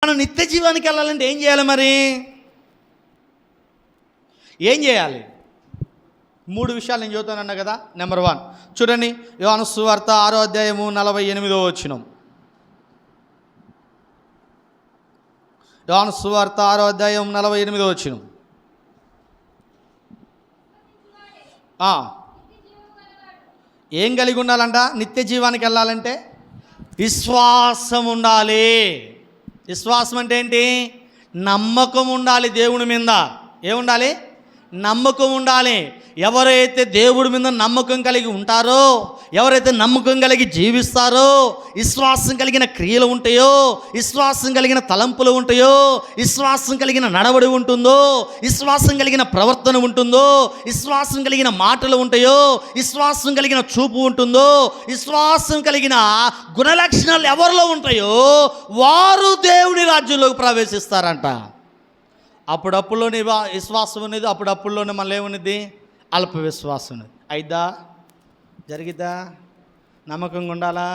మనం నిత్య జీవానికి వెళ్ళాలంటే ఏం చేయాలి? మరి ఏం చేయాలి? 3 విషయాలు నేను చదువుతానన్నా కదా. నెంబర్ 1 చూడండి, యోహాను సువార్త 6వ అధ్యాయము 48వ వచనం. యోహాను సువార్త 6వ అధ్యాయం 48వ వచనం. ఏం కలిగి ఉండాలంట? నిత్య జీవానికి వెళ్ళాలంటే విశ్వాసం ఉండాలి. విశ్వాసం అంటే ఏంటి? నమ్మకం ఉండాలి దేవుని మీద. ఏముండాలి? నమ్మకం ఉండాలి. ఎవరైతే దేవుడి మీద నమ్మకం కలిగి ఉంటారో, ఎవరైతే నమ్మకం కలిగి జీవిస్తారో, విశ్వాసం కలిగిన క్రియలు ఉంటాయో, విశ్వాసం కలిగిన తలంపులు ఉంటాయో, విశ్వాసం కలిగిన నడవడి ఉంటుందో, విశ్వాసం కలిగిన ప్రవర్తన ఉంటుందో, విశ్వాసం కలిగిన మాటలు ఉంటాయో, విశ్వాసం కలిగిన చూపు ఉంటుందో, విశ్వాసం కలిగిన గుణలక్షణాలు ఎవరిలో ఉంటాయో వారు దేవుని రాజ్యంలోకి ప్రవేశిస్తారంట. అప్పుడప్పుడులోనే విశ్వాసం అనేది, అప్పుడప్పుడులోనే మళ్ళీ ఏమున్నది? అల్ప విశ్వాసం ఉన్నది. అయిద్దా? జరిగిద్దా? నమ్మకంగా ఉండాలా?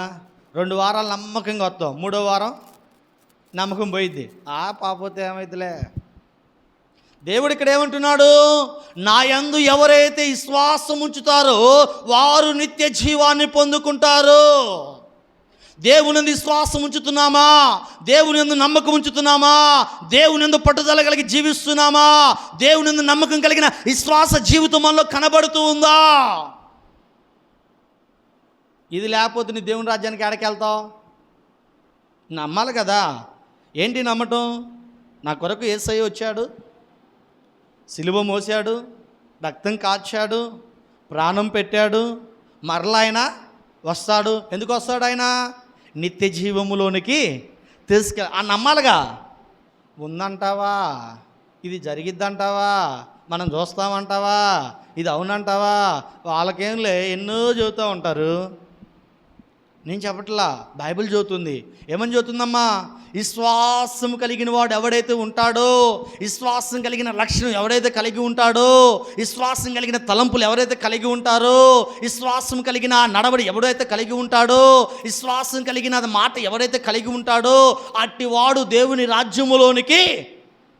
2 వారాలు నమ్మకంగా వస్తాం, 3వ వారం నమ్మకం పోయిద్ది. పాపోతే ఏమైతులే. దేవుడు ఇక్కడ ఏమంటున్నాడు? నా యందు ఎవరైతే విశ్వాసం ఉంచుతారో వారు నిత్య జీవాన్ని పొందుకుంటారు. దేవుని యందు విశ్వాసం ఉంచుతున్నామా? దేవుని యందు నమ్మకం ఉంచుతున్నామా? దేవుని యందు పట్టుదల కలిగి జీవిస్తున్నామా? దేవుని యందు నమ్మకం కలిగిన విశ్వాస జీవితం మనలో కనబడుతూ ఉందా? ఇది లేకపోతే నీ దేవుని రాజ్యానికి ఎక్కడికి వెళ్తావు? నమ్మాలి కదా. ఏంటి నమ్మటం? నా కొరకు యేసయ్య వచ్చాడు, సిలువ మోసాడు, రక్తం కార్చాడు, ప్రాణం పెట్టాడు, మరలా ఆయన వస్తాడు. ఎందుకు వస్తాడు ఆయన? నిత్య జీవములోనికి నమ్మాలిగా. ఉందంటావా? ఇది జరిగిద్దంటావా? మనం చూస్తామంటావా? ఇది అవునంటావా? వాళ్ళకేంలే ఎన్నో చెబుతూ ఉంటారు. నేను చెప్పట్లా, బైబిల్ చెబుతుంది. ఏమని చెబుతుందమ్మా? విశ్వాసం కలిగిన వాడు ఎవడైతే ఉంటాడో, విశ్వాసం కలిగిన లక్షణం ఎవడైతే కలిగి ఉంటాడో, విశ్వాసం కలిగిన తలంపులు ఎవరైతే కలిగి ఉంటారో, విశ్వాసం కలిగిన నడవడి ఎవడైతే కలిగి ఉంటాడో, విశ్వాసం కలిగిన మాట ఎవరైతే కలిగి ఉంటాడో అట్టివాడు దేవుని రాజ్యములోనికి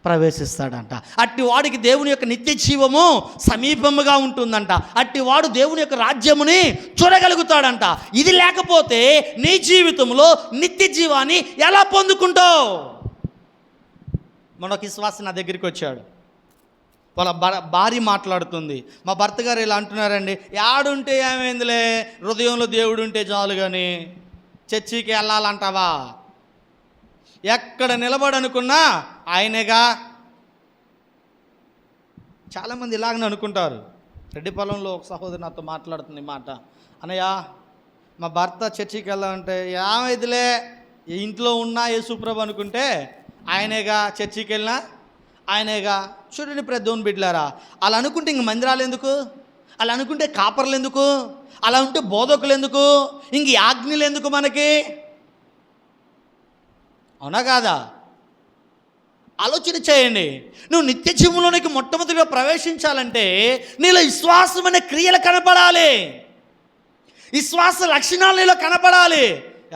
ప్రవేశిస్తాడంట. అట్టి వాడికి దేవుని యొక్క నిత్య జీవము సమీపముగా ఉంటుందంట. అట్టి వాడు దేవుని యొక్క రాజ్యముని చూడగలుగుతాడంట. ఇది లేకపోతే నీ జీవితంలో నిత్య జీవాన్ని ఎలా పొందుకుంటావు? మనొక విశ్వాసం నా దగ్గరికి వచ్చాడు. వాళ్ళ భార్య మాట్లాడుతుంది. మా భర్త గారు ఇలా అంటున్నారండి, యాడుంటే ఏమైందిలే, హృదయంలో దేవుడు ఉంటే చాలు కానీ చర్చికి వెళ్ళాలంటావా? ఎక్కడ నిలబడనుకున్నా ఆయనేగా. చాలామంది ఇలాగనే అనుకుంటారు. రెడ్డిపాలెంలో ఒక సహోదరు నాతో మాట్లాడుతుంది మాట, అన్నయ్య మా భర్త చర్చికి వెళ్ళాలంటే ఏమైదిలే, ఇంట్లో ఉన్నా యేసుప్రభు అనుకుంటే ఆయనేగా, చర్చికి వెళ్ళినా ఆయనేగా. చూడండి దేవుని బిడ్డలారా, అలా అనుకుంటే ఇంక మందిరాలు ఎందుకు? అలా అనుకుంటే కాపర్లు ఎందుకు? అలా ఉంటే బోధకులు ఎందుకు? ఇంక ఆజ్ఞలు ఎందుకు మనకి? అవునా కాదా? ఆలోచన చేయండి. నువ్వు నిత్య జీవంలోనికి మొట్టమొదటిగా ప్రవేశించాలంటే నీలో విశ్వాసం అనే క్రియలు కనపడాలి, విశ్వాస లక్షణాలు నీలో కనపడాలి.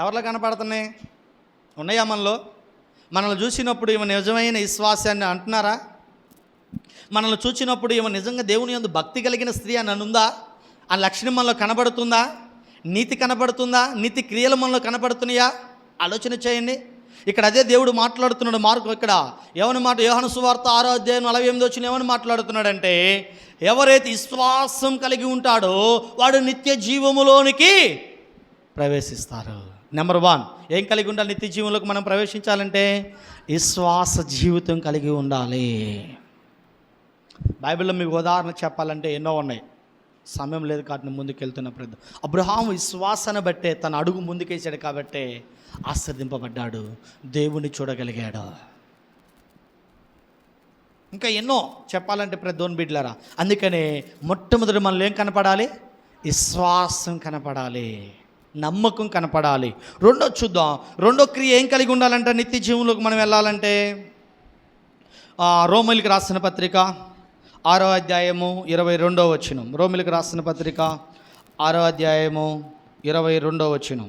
ఎవరిలో కనపడుతున్నాయి? ఉన్నాయా మనలో? మనల్ని చూసినప్పుడు ఈమె నిజమైన విశ్వాసాన్ని అంటున్నారా? మనల్ని చూసినప్పుడు ఈమె నిజంగా దేవుని యందు భక్తి కలిగిన స్త్రీ అని అనుందా? ఆ లక్షణం మనలో కనబడుతుందా? నీతి కనబడుతుందా? నీతి క్రియలు మనలో కనబడుతున్నాయా? ఆలోచన చేయండి. ఇక్కడ అదే దేవుడు మాట్లాడుతున్నాడు. మార్కు ఇక్కడ ఏమని మాట? యోహాను సువార్త 6వ అధ్యాయం 48వ వచనం ఏమని మాట్లాడుతున్నాడంటే, ఎవరైతే విశ్వాసం కలిగి ఉంటాడో వాడు నిత్య జీవములోనికి ప్రవేశిస్తారు. నెంబర్ 1 ఏం కలిగి ఉండాలి? నిత్య జీవంలోకి మనం ప్రవేశించాలంటే విశ్వాస జీవితం కలిగి ఉండాలి. బైబిల్లో మీకు ఉదాహరణ చెప్పాలంటే ఎన్నో ఉన్నాయి, సమయం లేదు కాబట్టి ముందుకెళ్తున్న ప్రతి అబ్రహాము విశ్వాసాన్ని బట్టే తన అడుగు ముందుకేసాడు కాబట్టే ఆశీర్వదింపబడ్డాడు, దేవుని చూడగలిగాడు. ఇంకా ఎన్నో చెప్పాలంటే దేవుని బిడ్డలారా. అందుకనే మొట్టమొదటి మనలో ఏం కనపడాలి? విశ్వాసం కనపడాలి, నమ్మకం కనపడాలి. రెండో చూద్దాం. రెండో క్రియ ఏం కలిగి ఉండాలంటే నిత్య జీవంలోకి మనం వెళ్ళాలంటే, రోమీయులకు రాసిన పత్రిక 6వ అధ్యాయము 22వ వచనం. రోమీయులకు రాసిన పత్రిక 6వ అధ్యాయము 22వ వచనం.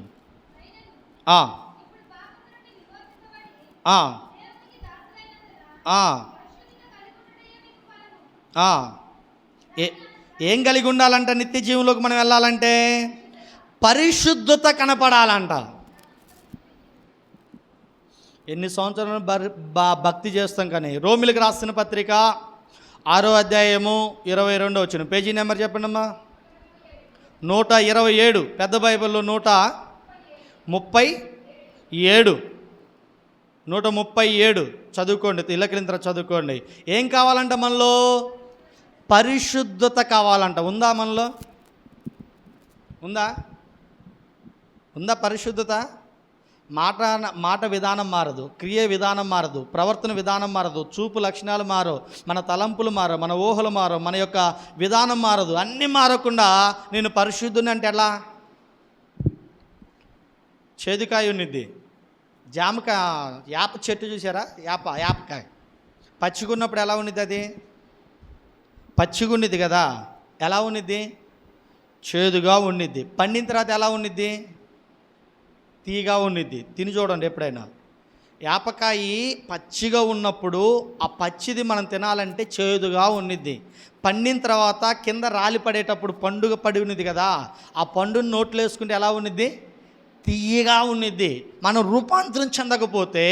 ఆ, ఆ. ఏ ఏం కలిగి ఉండాలంట? నిత్య జీవంలోకి మనం వెళ్ళాలంటే పరిశుద్ధత కనపడాలంట. ఎన్ని సంవత్సరాలు భక్తి చేస్తాం కానీ. రోమిలకు రాసిన పత్రిక 6వ అధ్యాయము 22వ వచనం, పేజీ నెంబర్ చెప్పండి అమ్మా. 127, పెద్ద బైబిల్లో 137, 137 చదువుకోండి, ఇళ్ళకింత చదువుకోండి. ఏం కావాలంట మనలో? పరిశుద్ధత కావాలంట. ఉందా మనలో? ఉందా? ఉందా పరిశుద్ధత? మాట విధానం మారదు, క్రియ విధానం మారదు, ప్రవర్తన విధానం మారదు, చూపు లక్షణాలు మారవు, మన తలంపులు మారవు, మన ఊహలు మారవు, మన యొక్క విధానం మారదు. అన్నీ మారకుండా నేను పరిశుద్ధుని అంటే ఎలా? చేదుకాయ ఉన్నిద్ది, జామకాయ, యాప చెట్టు చూసారా? యాపకాయ పచ్చిగున్నప్పుడు ఎలా ఉన్నిద్ది? అది పచ్చిగున్నిద్ది కదా, ఎలా ఉన్నిద్ది? చేదుగా ఉన్నిద్ది. పండిన తర్వాత ఎలా ఉన్నిద్ది? తీగా ఉన్నిద్ది. తిని చూడండి ఎప్పుడైనా. యాపకాయ పచ్చిగా ఉన్నప్పుడు ఆ పచ్చిది మనం తినాలంటే చేదుగా ఉన్నిద్ది. పండిన తర్వాత కింద రాలి పడేటప్పుడు పండుగ పడి ఉన్నది కదా, ఆ పండుని నోట్లో వేసుకుంటే ఎలా ఉన్నిద్ది? తీయగా ఉన్నిద్ది. మనం రూపాంతరం చెందకపోతే,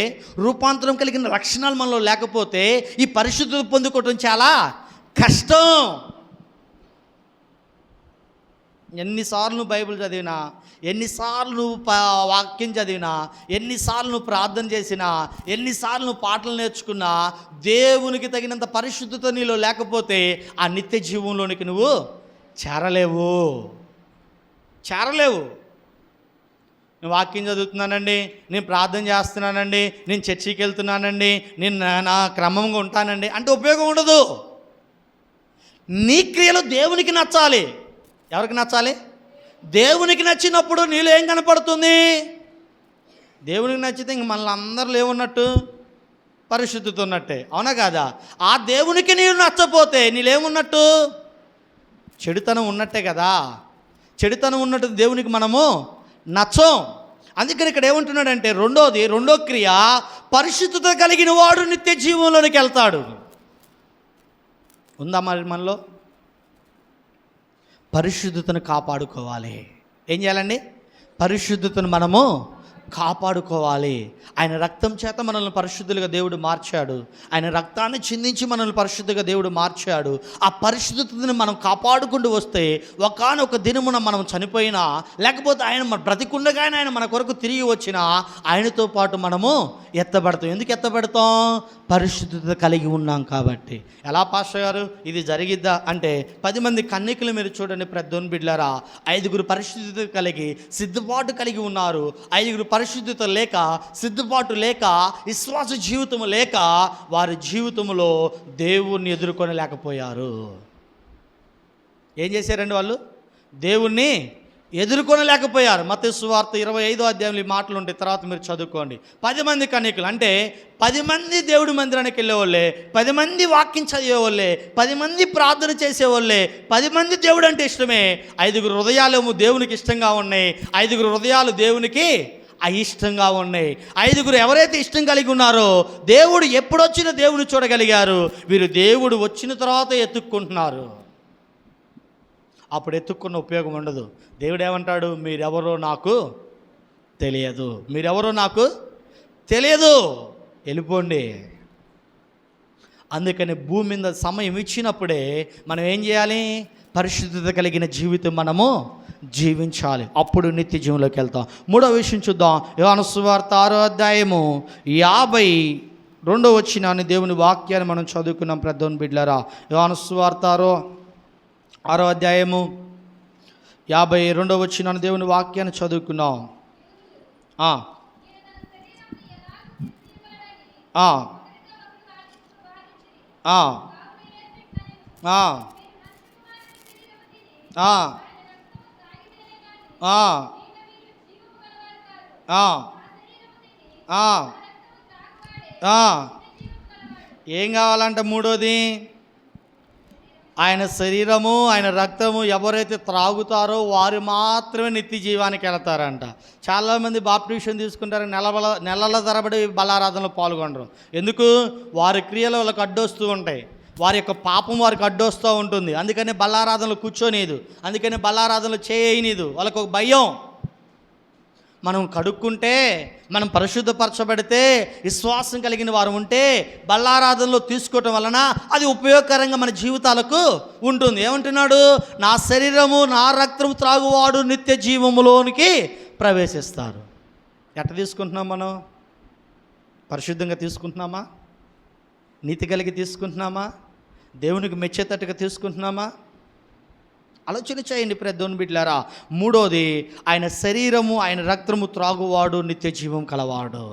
రూపాంతరం కలిగిన లక్షణాలు మనలో లేకపోతే ఈ పరిశుద్ధత పొందుకోవటం చాలా కష్టం. ఎన్నిసార్లు నువ్వు బైబిల్ చదివినా, ఎన్నిసార్లు నువ్వు వాక్యం చదివినా, ఎన్నిసార్లు నువ్వు ప్రార్థన చేసినా, ఎన్నిసార్లు నువ్వు పాటలు నేర్చుకున్నా, దేవునికి తగినంత పరిశుద్ధత నీలో లేకపోతే ఆ నిత్య జీవంలోనికి నువ్వు చేరలేవు. నేను వాక్యం చదువుతున్నానండి, నేను ప్రార్థన చేస్తున్నానండి, నేను చర్చికి వెళ్తున్నానండి, నేను నా క్రమంగా ఉంటానండి అంటే ఉపయోగం ఉండదు. నీ క్రియలు దేవునికి నచ్చాలి. ఎవరికి నచ్చాలి? దేవునికి నచ్చినప్పుడు నీలో ఏం కనపడుతుంది? దేవునికి నచ్చితే ఇంక మనల్ని అందరిలో ఏమున్నట్టు? పరిశుద్ధత ఉన్నట్టే, అవునా కాదా? ఆ దేవునికి నీవు నచ్చపోతే నీళ్ళేమున్నట్టు? చెడుతనం ఉన్నట్టే కదా. చెడుతనం ఉన్నట్టు దేవునికి మనము నచ్చం. అందుకని ఇక్కడ ఏమంటున్నాడంటే, రెండో క్రియ, పరిశుద్ధత కలిగిన వాడు నిత్య జీవంలోనికి వెళ్తాడు. ఉందా మరి మనలో? పరిశుద్ధతను కాపాడుకోవాలి. ఏం చేయాలండి? పరిశుద్ధతను మనము కాపాడుకోవాలి. ఆయన రక్తం చేత మనల్ని పరిశుద్ధులుగా దేవుడు మార్చాడు. ఆయన రక్తాన్ని చిందించి మనల్ని పరిశుద్ధంగా దేవుడు మార్చాడు. ఆ పరిశుద్ధతను మనం కాపాడుకుంటూ వస్తే ఒకానొక దినమున మనం చనిపోయినా, లేకపోతే ఆయన బ్రతికుండగానే ఆయన మన కొరకు తిరిగి వచ్చినా ఆయనతో పాటు మనము ఎత్తబడతాం. ఎందుకు ఎత్తబడతాం? పరిశుద్ధత కలిగి ఉన్నాం కాబట్టి. ఎలా పాస్టర్ గారు ఇది జరిగిద్దా అంటే, 10 మంది కన్యకులు మీరు చూడండి, ప్రద్దోన్ బిడ్లారా, 5గురు పరిశుద్ధత కలిగి సిద్ధపాటు కలిగి ఉన్నారు. 5గురు పరిశుద్ధత లేక, సిద్ధపాటు లేక, విశ్వాస జీవితం లేక వారి జీవితంలో దేవుణ్ణి ఎదుర్కొనలేకపోయారు. ఏం చేశారండి వాళ్ళు? దేవుణ్ణి ఎదుర్కొనలేకపోయారు. మత్తయి సువార్త 25వ అధ్యాయంలో ఈ మాటలు ఉంటాయి, తర్వాత మీరు చదువుకోండి. 10 మంది కన్యకులు అంటే 10 మంది దేవుడి మందిరానికి వెళ్ళేవాళ్ళే, 10 మంది వాక్యం చదివేవాళ్ళే, 10 మంది ప్రార్థన చేసేవాళ్ళే, 10 మంది దేవుడు అంటే ఇష్టమే. 5గురు హృదయాలేమో దేవునికి ఇష్టంగా ఉన్నాయి, 5గురు హృదయాలు దేవునికి అయిష్టంగా ఉన్నాయి. 5గురు ఎవరైతే ఇష్టం కలిగి ఉన్నారో దేవుడు ఎప్పుడొచ్చినా దేవుని చూడగలిగారు. వీరు దేవుడు వచ్చిన తర్వాత ఎత్తుక్కుంటున్నారు. అప్పుడు ఎత్తుక్కున్న ఉపయోగం ఉండదు. దేవుడు ఏమంటాడు? మీరెవరో నాకు తెలియదు, మీరెవరో నాకు తెలియదు, వెళ్ళిపోండి. అందుకని భూమి మీద సమయం ఇచ్చినప్పుడే మనం ఏం చేయాలి? పరిశుద్ధత కలిగిన జీవితం మనము జీవించాలి. అప్పుడు నిత్య జీవంలోకి వెళ్తాం. 3వ విషయం చూద్దాం. యోహాను సువార్త 6వ అధ్యాయము 52వ వచనాన్ని దేవుని వాక్యాన్ని మనం చదువుకున్నాం. ప్రద్దోన్ బిడ్లారా, యోహాను సువార్త 6వ అధ్యాయము 52వ వచనాన్ని దేవుని వాక్యాన్ని చదువుకున్నాం. ఏం కావాలంట? మూడోది ఆయన శరీరము ఆయన రక్తము ఎవరైతే త్రాగుతారో వారు మాత్రమే నిత్య జీవానికి వెళతారంట. చాలామంది బాప్టిషన్ తీసుకుంటారు, నెలల తరబడి బలారాధనలో పాల్గొనరు. ఎందుకు? వారి క్రియలు వాళ్ళకి అడ్డొస్తూ ఉంటాయి, వారి యొక్క పాపం వారికి అడ్డొస్తూ ఉంటుంది. అందుకని బలారాధనలు కూర్చోనేదు, అందుకని బలారాధనలు చేయనీదు. వాళ్ళకు ఒక భయం. మనం కడుక్కుంటే, మనం పరిశుద్ధపరచబడితే, విశ్వాసం కలిగిన వారు ఉంటే బల్లారాధనలో తీసుకోవటం వలన అది ఉపయోగకరంగా మన జీవితాలకు ఉంటుంది. ఏమంటున్నాడు? నా శరీరము నా రక్తము త్రాగువాడు నిత్య జీవములోనికి ప్రవేశిస్తారు. ఎట్ట తీసుకుంటున్నాం మనం? పరిశుద్ధంగా తీసుకుంటున్నామా? నీతి కలిగి తీసుకుంటున్నామా? దేవునికి మెచ్చేటట్టుగా తీసుకుంటున్నామా? ఆలోచన చేయండి దేవుని బిడ్డలారా. మూడోది, ఆయన శరీరము ఆయన రక్తము త్రాగువాడు నిత్య జీవం కలవాడు.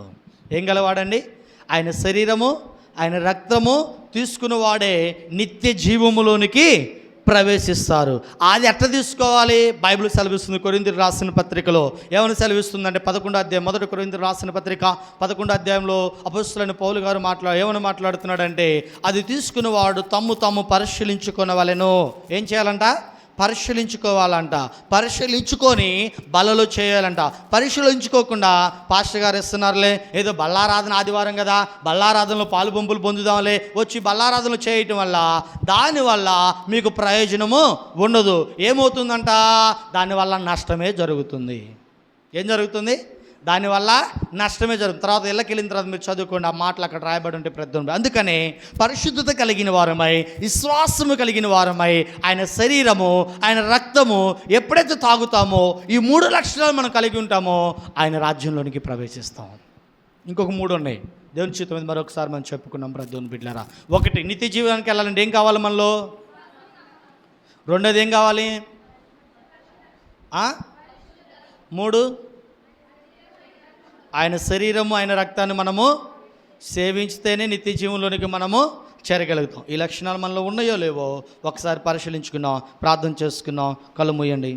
ఏం కలవాడండి? ఆయన శరీరము ఆయన రక్తము తీసుకున్నవాడే నిత్య జీవములోనికి ప్రవేశిస్తారు. అది ఎట్లా తీసుకోవాలి? బైబిల్ సెలవిస్తుంది. కొరింథీయులకు రాసిన పత్రికలో ఏమని సెలవిస్తుందంటే 11వ అధ్యాయం, 1 కొరింథీయులకు రాసిన పత్రిక 11వ అధ్యాయంలో అపొస్తలుడైన పౌలు గారు ఏమని మాట్లాడుతున్నాడంటే, అది తీసుకున్నవాడు తమ్ము పరిశీలించుకొనవలెను. ఏం చేయాలంట? పరిశీలించుకోవాలంట. పరిశీలించుకొని బలలో చేయాలంట. పరిశీలించుకోకుండా పాస్టర్ గారు ఇస్తున్నారులే, ఏదో బల్లారాధన ఆదివారం కదా, బల్లారాధనలో పాలు పంపులు పొందుదాంలే, వచ్చి బల్లారాధనలు చేయటం వల్ల దానివల్ల మీకు ప్రయోజనము ఉండదు. ఏమవుతుందంట? దానివల్ల నష్టమే జరుగుతుంది. ఏం జరుగుతుంది? దానివల్ల నష్టమే జరుగుతుంది. తర్వాత ఇళ్ళకి వెళ్ళిన తర్వాత మీరు చదువుకోండి, ఆ మాటలు అక్కడ రాయబడి ఉంటే ప్రతి. అందుకనే పరిశుద్ధత కలిగిన వారమై, విశ్వాసము కలిగిన వారమై, ఆయన శరీరము ఆయన రక్తము ఎప్పుడైతే తాగుతామో, ఈ 3 లక్షణాలు మనం కలిగి ఉంటామో ఆయన రాజ్యంలోనికి ప్రవేశిస్తాం. ఇంకొక 3 ఉన్నాయి. దేవుని చిత్తం మీద మరొకసారి మనం చెప్పుకున్నాం దేవుని బిడ్డలారా. 1, నిత్య జీవానికి వెళ్ళాలంటే ఏం కావాలి మనలో? 2, ఏం కావాలి? 3, ఆయన శరీరము ఆయన రక్తాన్ని మనము సేవించితేనే నిత్య జీవంలోనికి మనము చేరగలుగుతాం. ఈ లక్షణాలు మనలో ఉన్నాయో లేవో ఒకసారి పరిశీలించుకున్నాం, ప్రార్థన చేసుకున్నాం. కళ్ళు మూయండి.